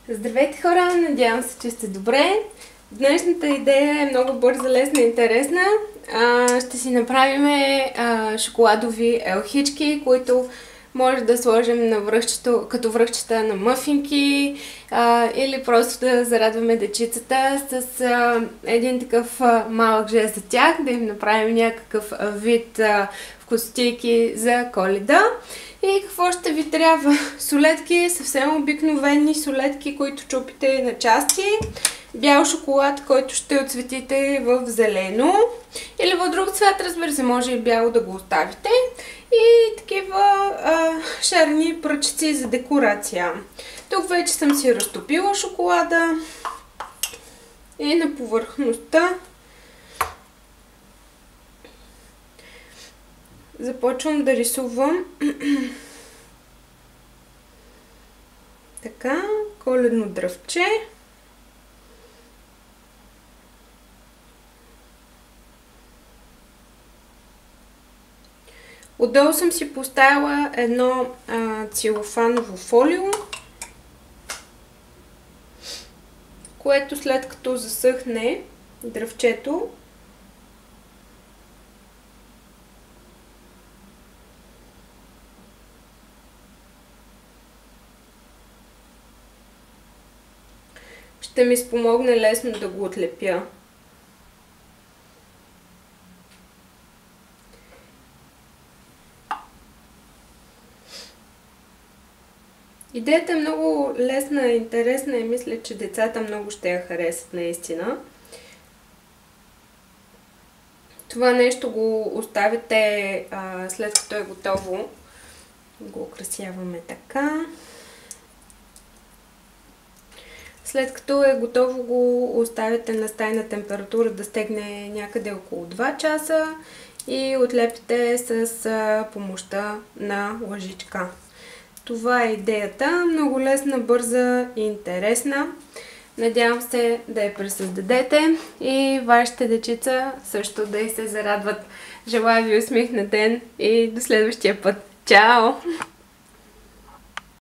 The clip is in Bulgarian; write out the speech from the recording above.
Здравейте хора, надявам се, че сте добре. Днешната идея е много бърза, лесна и интересна. Ще си направим шоколадови елхички, които може да сложим на връхчето, като връхчета на мъфинки, или просто да зарадваме дечицата с един такъв малък жест за тях, да им направим някакъв вид вкусотийки за Коледа. И какво ще ви трябва? Солетки, съвсем обикновени солетки, които чупите на части. Бял шоколад, който ще отцветите в зелено. Или в друг цвят, разбира се, може и бяло да го оставите. И такива шарени пръчици за декорация. Тук вече съм си разтопила шоколада. И на повърхността започвам да рисувам така, коледно дръвче. Отдолу съм си поставила едно целофаново фолио, което след като засъхне дръвчето, ще ми спомогне лесно да го отлепя. Идеята е много лесна и интересна и мисля, че децата много ще я харесат наистина. Това нещо го оставите след като е готово. Го украсяваме така. След като е готово, го оставяте на стайна температура да стегне някъде около 2 часа и отлепите с помощта на лъжичка. Това е идеята. Много лесна, бърза и интересна. Надявам се да я пресъздадете и вашите дечица също да й се зарадват. Желая ви усмихнат ден и до следващия път. Чао!